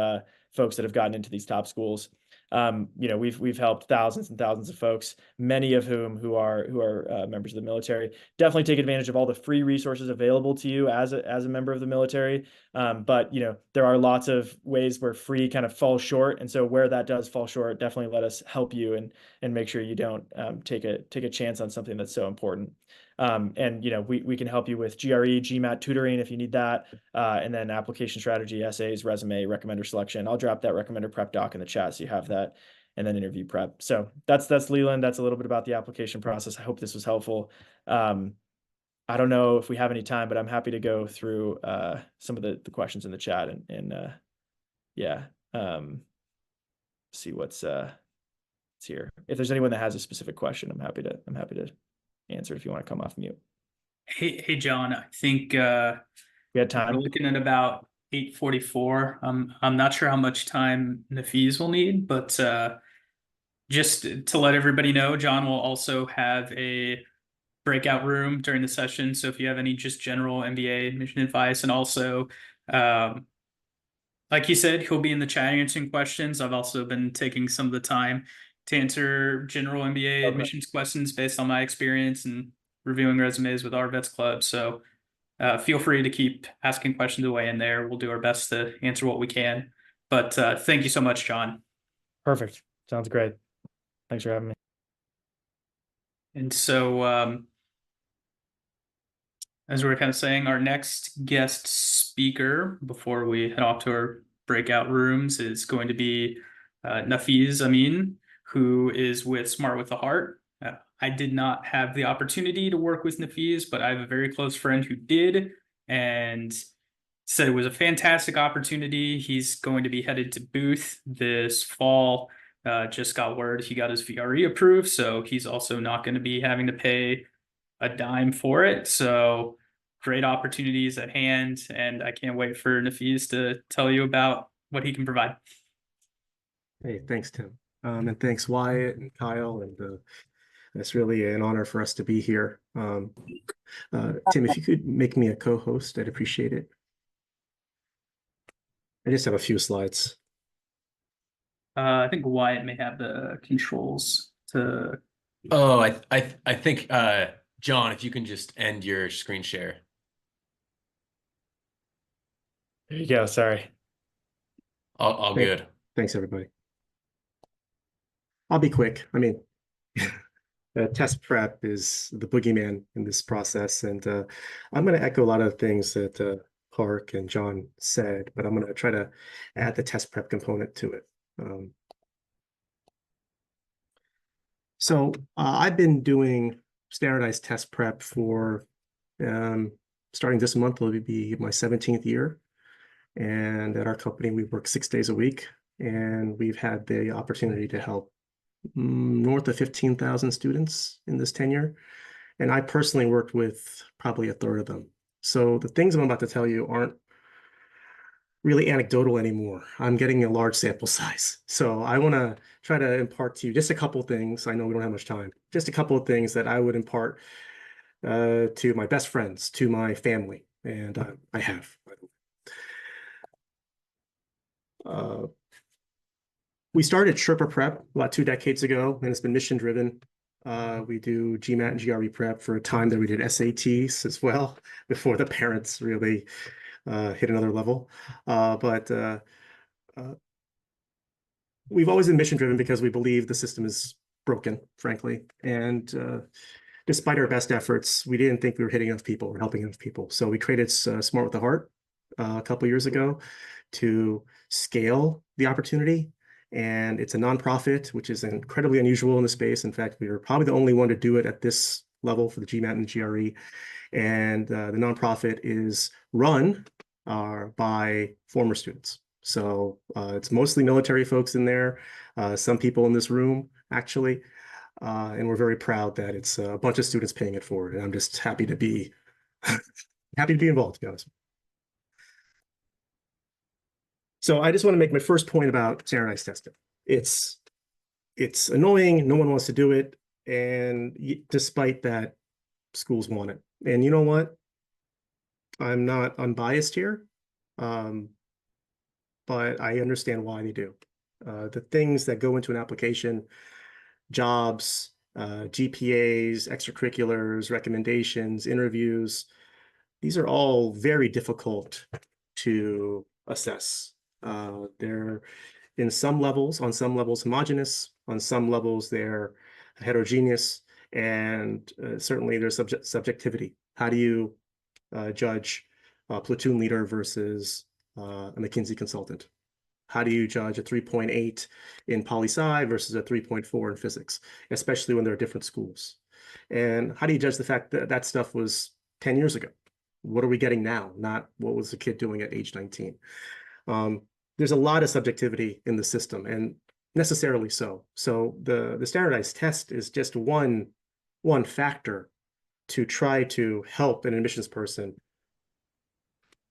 folks that have gotten into these top schools. You know, we've helped thousands and thousands of folks, many of whom who are members of the military. Definitely take advantage of all the free resources available to you as a member of the military. But you know, there are lots of ways where free kind of falls short, and so where that does fall short, definitely let us help you and make sure you don't take a chance on something that's so important. And you know, we can help you with GRE, GMAT tutoring if you need that, and then application strategy, essays, resume, recommender selection. I'll drop that recommender prep doc in the chat so you have that, and then interview prep. So that's Leland. That's a little bit about the application process. I hope this was helpful. I don't know if we have any time, but I'm happy to go through some of the questions in the chat and yeah, see what's here. If there's anyone that has a specific question, I'm happy to answer if you want to come off mute. Hey John, I think We had time. we're looking at about 8:44. I'm not sure how much time Nafiz will need, but just to let everybody know, John will also have a breakout room during the session. So if you have any just general MBA admission advice, and also like he said, he'll be in the chat answering questions. I've also been taking some of the time to answer general MBA admissions questions based on my experience and reviewing resumes with our Vets Club. So feel free to keep asking questions away in there. We'll do our best to answer what we can. But thank you so much, John. Perfect. Sounds great. Thanks for having me. And so as we were kind of saying, our next guest speaker before we head off to our breakout rooms is going to be Nafiz Amin, who is with Smart with the Heart. I did not have the opportunity to work with Nafees, but I have a very close friend who did, and said it was a fantastic opportunity. He's going to be headed to Booth this fall. Just got word he got his VRE approved, so he's also not going to be having to pay a dime for it. So great opportunities at hand, and I can't wait for Nafees to tell you about what he can provide. Hey, thanks, Tim. And thanks, Wyatt and Kyle. And it's really an honor for us to be here. Tim, if you could make me a co-host, I'd appreciate it. I just have a few slides. I think Wyatt may have the controls to. Oh, I think John, if you can just end your screen share. There you go. Sorry. All good. Thanks, everybody. I'll be quick. I mean, test prep is the boogeyman in this process, and I'm going to echo a lot of things that Park and John said, but I'm going to try to add the test prep component to it. So I've been doing standardized test prep for starting this month, will be my 17th year. And at our company, we work 6 days a week, and we've had the opportunity to help north of 15,000 students in this tenure. And I personally worked with probably a third of them. So the things I'm about to tell you aren't really anecdotal anymore. I'm getting a large sample size. So I want to try to impart to you just a couple of things. I know we don't have much time. Just a couple of things that I would impart to my best friends, to my family. And I have, by the way. We started Sherpa Prep about 2 decades ago, and it's been mission driven. We do GMAT and GRE prep for a time that we did SATs as well, before the parents really hit another level. But we've always been mission driven because we believe the system is broken, frankly. And despite our best efforts, we didn't think we were hitting enough people or helping enough people. So we created Smart with the Heart a couple of years ago to scale the opportunity. And it's a nonprofit, which is incredibly unusual in the space. In fact, we were probably the only one to do it at this level for the GMAT and the GRE. And the nonprofit is run by former students. So it's mostly military folks in there, some people in this room, actually. And we're very proud that it's a bunch of students paying it forward. And I'm just happy to be involved, to be honest. So I just want to make my first point about standardized testing. It's annoying. No one wants to do it. And despite that, schools want it. And you know what? I'm not unbiased here, but I understand why they do. The things that go into an application, jobs, GPAs, extracurriculars, recommendations, interviews, these are all very difficult to assess. They're on some levels homogeneous, on some levels they're heterogeneous, and certainly there's subjectivity. How do you judge a platoon leader versus a McKinsey consultant? How do you judge a 3.8 in poli-sci versus a 3.4 in physics, especially when there are different schools? And how do you judge the fact that that stuff was 10 years ago? What are we getting now? Not what was the kid doing at age 19? There's a lot of subjectivity in the system, and necessarily so. So the standardized test is just one factor to try to help an admissions person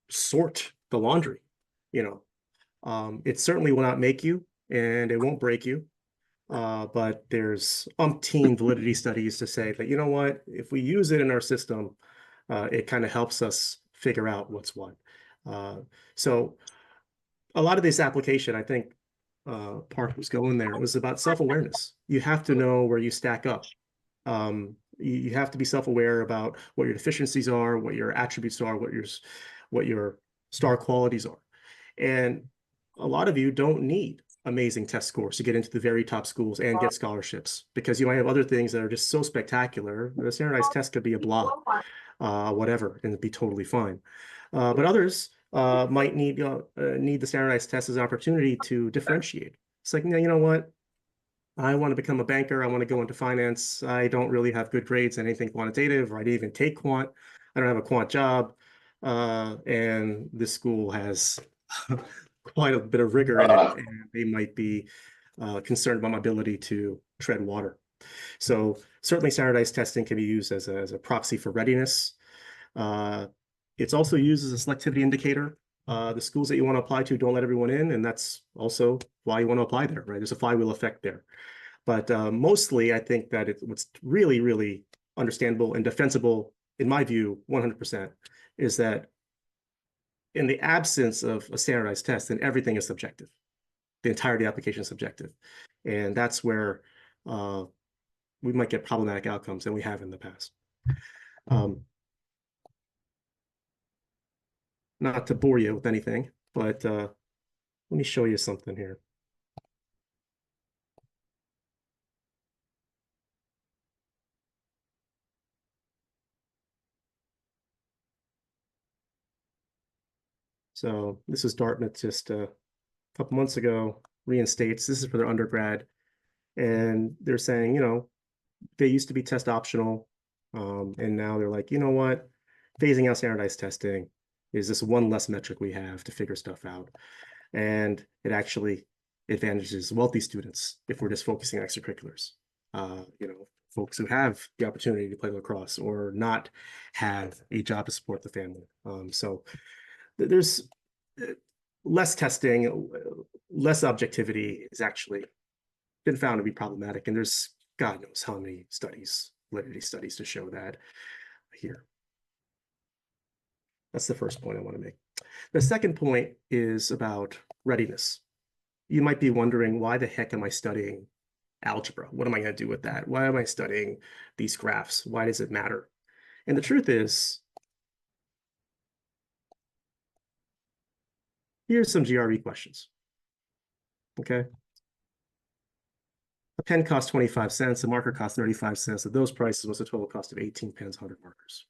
sort the laundry. It certainly will not make you, and it won't break you. But there's umpteen validity studies to say that, you know what, if we use it in our system, it kind of helps us figure out what's what. So a lot of this application, I think Park was going there, was about self-awareness. You have to know where you stack up. You have to be self-aware about what your deficiencies are, what your attributes are, what your star qualities are. And a lot of you don't need amazing test scores to get into the very top schools and get scholarships, because you might have other things that are just so spectacular. The standardized test could be a blob, whatever, and it'd be totally fine. But others might need the standardized test as an opportunity to differentiate. It's like, you know what? I want to become a banker. I want to go into finance. I don't really have good grades in anything quantitative, or I didn't even take quant. I don't have a quant job. And this school has quite a bit of rigor in it, and they might be concerned about my ability to tread water. So certainly standardized testing can be used as a proxy for readiness. It's also used as a selectivity indicator. The schools that you want to apply to don't let everyone in, and that's also why you want to apply there, right? There's a flywheel effect there. But mostly, I think that what's really, really understandable and defensible, in my view, 100%, is that in the absence of a standardized test, then everything is subjective. The entirety of the application is subjective. And that's where we might get problematic outcomes than we have in the past. Not to bore you with anything, but let me show you something here. So this is Dartmouth just a couple months ago, reinstates. This is for their undergrad. And they're saying, you know, they used to be test optional. And now they're like, you know what? Phasing out standardized testing is this one less metric we have to figure stuff out. And it actually advantages wealthy students if we're just focusing on extracurriculars. You know, folks who have the opportunity to play lacrosse or not have a job to support the family. So there's less testing, less objectivity is actually been found to be problematic. And there's God knows how many studies, validity studies to show that here. That's the first point I want to make. The second point is about readiness. You might be wondering, why the heck am I studying algebra? What am I going to do with that? Why am I studying these graphs? Why does it matter? And the truth is, here's some GRE questions. Okay. A pen costs 25 cents, a marker costs 35 cents. At those prices, was a total cost of 18 pens, 100 markers.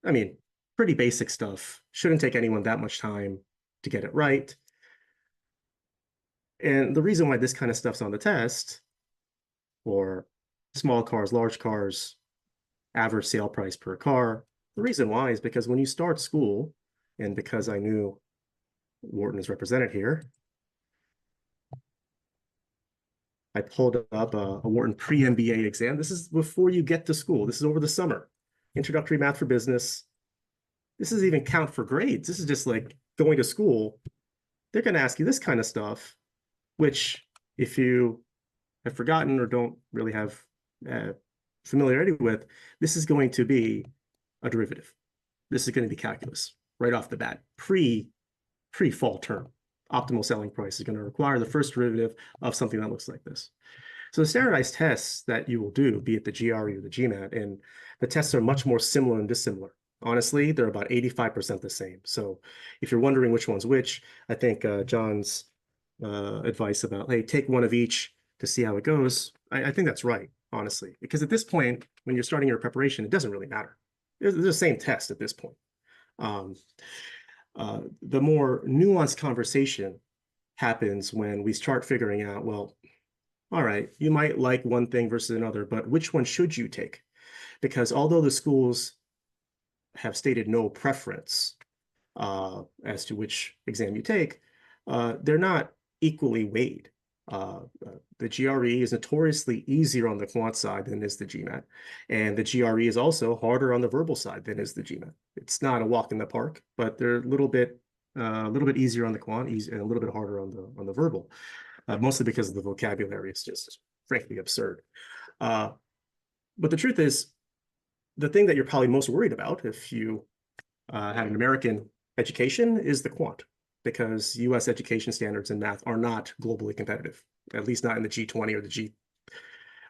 I mean, pretty basic stuff. Shouldn't take anyone that much time to get it right. And the reason why this kind of stuff's on the test, or small cars, large cars, average sale price per car, the reason why is because when you start school, and because I knew Wharton is represented here, I pulled up a Wharton pre-MBA exam. This is before you get to school. This is over the summer. Introductory Math for Business. This doesn't even count for grades. This is just like going to school. They're going to ask you this kind of stuff, which if you have forgotten or don't really have familiarity with, this is going to be a derivative. This is going to be calculus right off the bat, pre-fall term. Optimal selling price is going to require the first derivative of something that looks like this. So the standardized tests that you will do, be it the GRE or the GMAT, and the tests are much more similar and dissimilar. Honestly, they're about 85% the same. So if you're wondering which one's which, I think John's advice about, hey, take one of each to see how it goes, I think that's right, honestly. Because at this point, when you're starting your preparation, it doesn't really matter. It's the same test at this point. The more nuanced conversation happens when we start figuring out, well, all right, you might like one thing versus another, but which one should you take? Because although the schools have stated no preference as to which exam you take, they're not equally weighed. The GRE is notoriously easier on the quant side than is the GMAT. And the GRE is also harder on the verbal side than is the GMAT. It's not a walk in the park, but they're a little bit easier on the quant, and a little bit harder on the verbal, mostly because of the vocabulary. It's just frankly absurd. But the truth is, the thing that you're probably most worried about if you had an American education is the quant, because US education standards in math are not globally competitive, at least not in the G20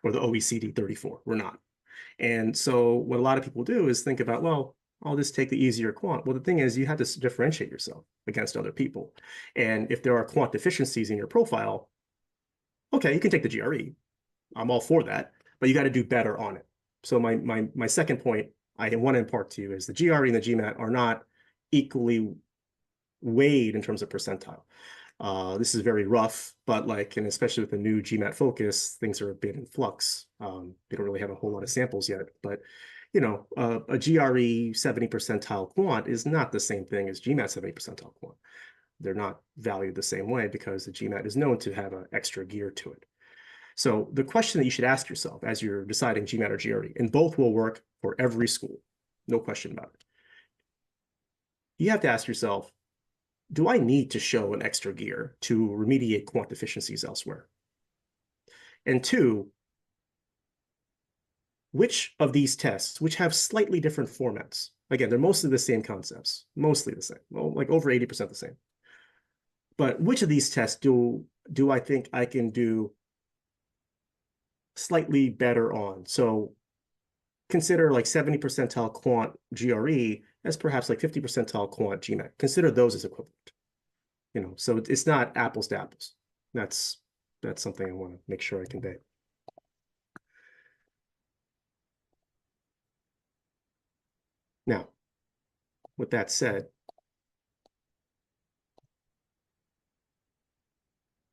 or the OECD 34. We're not. And so what a lot of people do is think about, well, I'll just take the easier quant. Well, the thing is, you have to differentiate yourself against other people. And if there are quant deficiencies in your profile, okay, you can take the GRE. I'm all for that, but you got to do better on it. So my second point I want to impart to you is the GRE and the GMAT are not equally weighed in terms of percentile. This is very rough, but like, and especially with the new GMAT focus, things are a bit in flux. They don't really have a whole lot of samples yet, but you know, a GRE 70 percentile quant is not the same thing as GMAT 70 percentile quant. They're not valued the same way because the GMAT is known to have an extra gear to it. So the question that you should ask yourself as you're deciding GMAT or GRE, and both will work for every school, no question about it. You have to ask yourself, do I need to show an extra gear to remediate quant deficiencies elsewhere? And two, which of these tests, which have slightly different formats, again, they're mostly the same concepts, mostly the same, well, like over 80% the same. But which of these tests do I think I can do slightly better on? So consider like 70 percentile quant GRE as perhaps like 50 percentile quant GMAT. Consider those as equivalent. You know, so it's not apples to apples. That's something I want to make sure I convey. Now, with that said,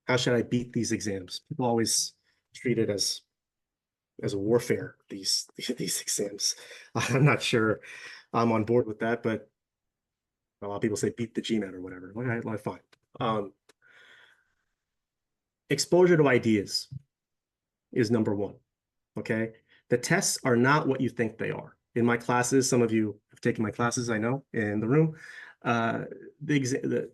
how should I beat these exams? People always treat it as a warfare, these exams. I'm not sure I'm on board with that, but a lot of people say beat the GMAT or whatever. Okay, fine. Exposure to ideas is number one, okay? The tests are not what you think they are. In my classes, some of you have taken my classes, I know, in the room.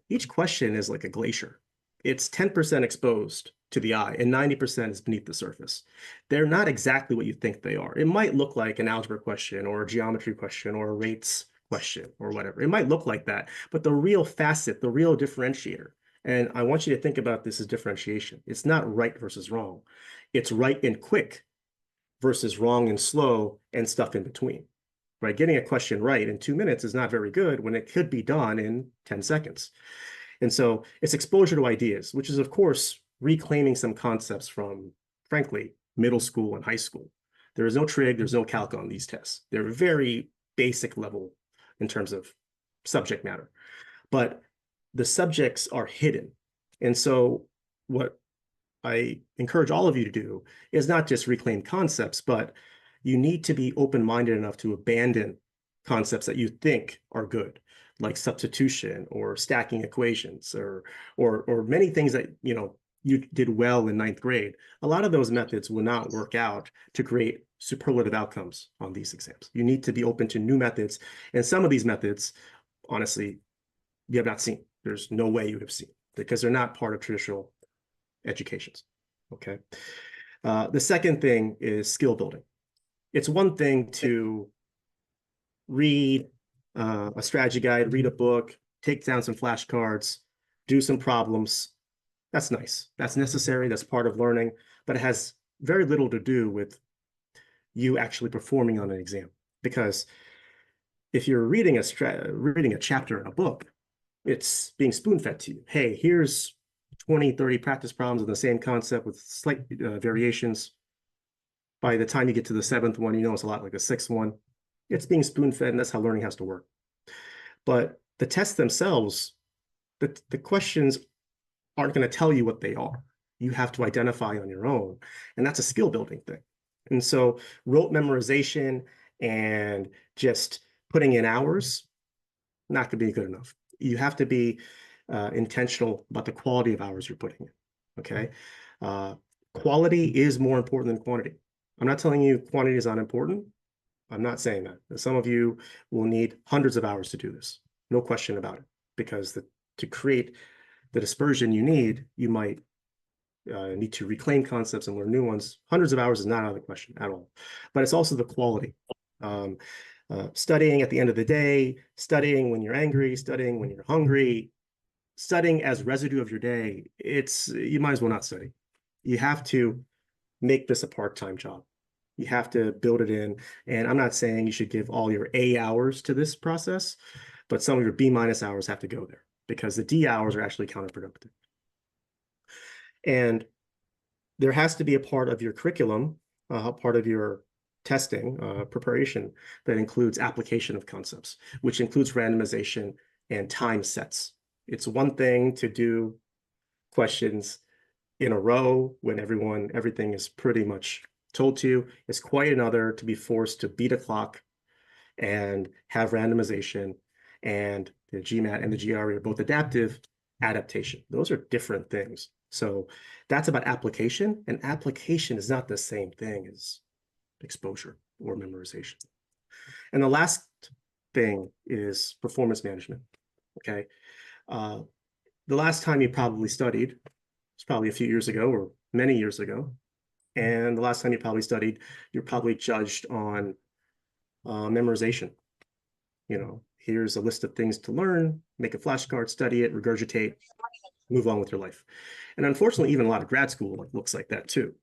Each question is like a glacier. It's 10% exposed to the eye and 90% is beneath the surface. They're not exactly what you think they are. It might look like an algebra question or a geometry question or a rates question or whatever. It might look like that, but the real facet, the real differentiator, and I want you to think about this as differentiation. It's not right versus wrong. It's right and quick versus wrong and slow and stuff in between, right? Getting a question right in 2 minutes is not very good when it could be done in 10 seconds. And so it's exposure to ideas, which is, of course, reclaiming some concepts from, frankly, middle school and high school. There is no trig, there's no calc on these tests. They're very basic level in terms of subject matter, but the subjects are hidden. And so what I encourage all of you to do is not just reclaim concepts, but you need to be open-minded enough to abandon concepts that you think are good, like substitution or stacking equations or many things that you did well in 9th grade. A lot of those methods will not work out to create superlative outcomes on these exams. You need to be open to new methods, and some of these methods, honestly, you have not seen. There's no way you have seen because they're not part of traditional educations. Okay. The second thing is skill building. It's one thing to read a strategy guide, read a book, take down some flashcards, do some problems. That's nice. That's necessary. That's part of learning, but it has very little to do with you actually performing on an exam. Because if you're reading a chapter in a book, it's being spoon-fed to you. Hey, here's 20, 30 practice problems of the same concept with slight variations. By the time you get to the 7th one, it's a lot like the 6th one. It's being spoon-fed, and that's how learning has to work. But the tests themselves, the questions aren't going to tell you what they are. You have to identify on your own, and that's a skill building thing. And so rote memorization and just putting in hours, not going to be good enough. You have to be intentional about the quality of hours you're putting in, okay? Quality is more important than quantity. I'm not telling you quantity is not important. I'm not saying that. Some of you will need hundreds of hours to do this, no question about it, because to create the dispersion you need, you might need to reclaim concepts and learn new ones. Hundreds of hours is not out of the question at all, but it's also the quality. Studying at the end of the day, studying when you're angry, studying when you're hungry, studying as residue of your day, you might as well not study. You have to make this a part-time job. You have to build it in. And I'm not saying you should give all your A hours to this process, but some of your B- hours have to go there because the D hours are actually counterproductive. And there has to be a part of your curriculum, part of your testing preparation that includes application of concepts, which includes randomization and time sets. It's one thing to do questions in a row when everything is pretty much told to you. It's quite another to be forced to beat a clock and have randomization, and the GMAT and the GRE are both adaptive adaptation. Those are different things. So that's about application, and application is not the same thing as exposure or memorization. And the last thing is performance management. Okay. The last time you probably studied was probably a few years ago or many years ago. And the last time you probably studied, you're probably judged on memorization. You know, here's a list of things to learn, make a flashcard, study it, regurgitate, move on with your life. And unfortunately, even a lot of grad school looks like that too.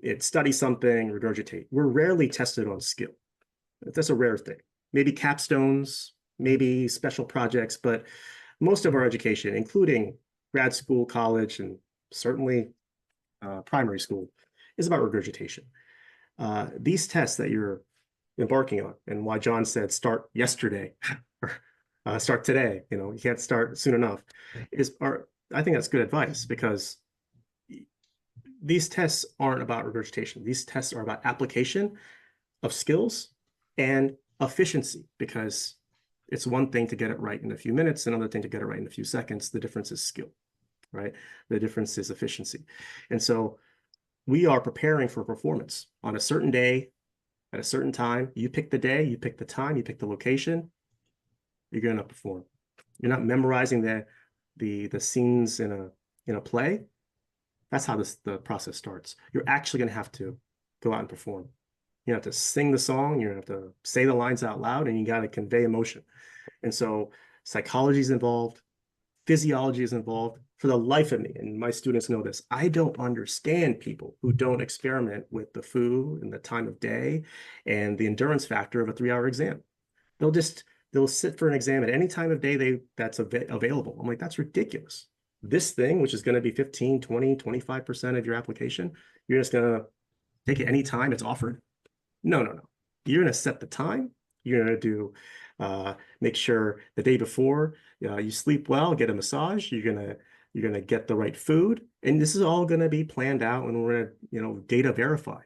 It's study something, regurgitate. We're rarely tested on skill. That's a rare thing. Maybe capstones, maybe special projects, but most of our education, including grad school, college, and certainly primary school, is about regurgitation. These tests that you're embarking on, and why John said start yesterday or start today, you know, you can't start soon enough, I think that's good advice, because these tests aren't about regurgitation. These tests are about application of skills and efficiency, because it's one thing to get it right in a few minutes, another thing to get it right in a few seconds. The difference is skill, right? The difference is efficiency. And so we are preparing for performance on a certain day, at a certain time. You pick the day, you pick the time, you pick the location, you're going to perform. You're not memorizing the scenes in a play. That's how the process starts. You're actually going to have to go out and perform. You have to sing the song, you have to say the lines out loud, and you got to convey emotion. And so psychology is involved, physiology is involved. For the life of me, and my students know this, I don't understand people who don't experiment with the food and the time of day and the endurance factor of a 3-hour exam. They'll sit for an exam at any time of day that's available. I'm like, that's ridiculous. This thing, which is going to be 15, 20, 25% of your application, you're just going to take it any time it's offered? No. You're going to set the time. You're going to do make sure the day before you sleep well, get a massage. You're going to get the right food, and this is all going to be planned out, and we're going to data verify.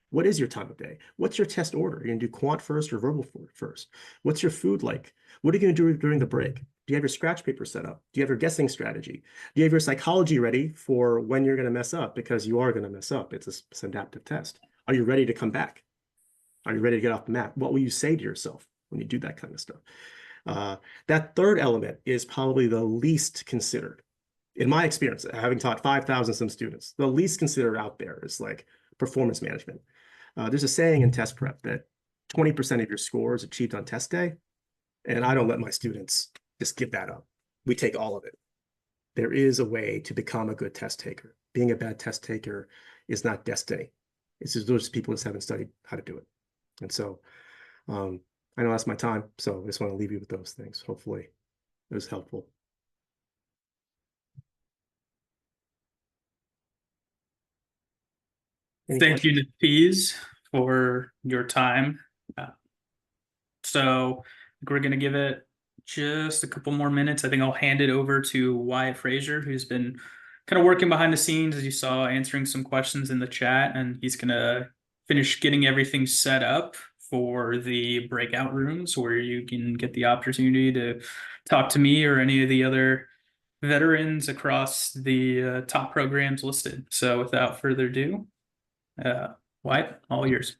What is your time of day? What's your test order? You're going to do quant first or verbal first? What's your food like? What are you going to do during the break? Do you have your scratch paper set up? Do you have your guessing strategy? Do you have your psychology ready for when you're going to mess up? Because you are going to mess up. It's an adaptive test. Are you ready to come back? Are you ready to get off the mat? What will you say to yourself when you do that kind of stuff? That third element is probably the least considered. In my experience, having taught 5,000 some students, the least considered out there is like performance management. There's a saying in test prep that 20% of your score is achieved on test day, and I don't let my students just give that up. We take all of it. There is a way to become a good test taker. Being a bad test taker is not destiny. It's just those people just haven't studied how to do it. And so I know that's my time, so I just want to leave you with those things. Hopefully it was helpful. Thank you, Nafiz, for your time. So we're going to give it just a couple more minutes. I think I'll hand it over to Wyatt Frazier, who's been kind of working behind the scenes, as you saw, answering some questions in the chat, and he's going to finish getting everything set up for the breakout rooms where you can get the opportunity to talk to me or any of the other veterans across the top programs listed. So without further ado, Wyatt, all yours.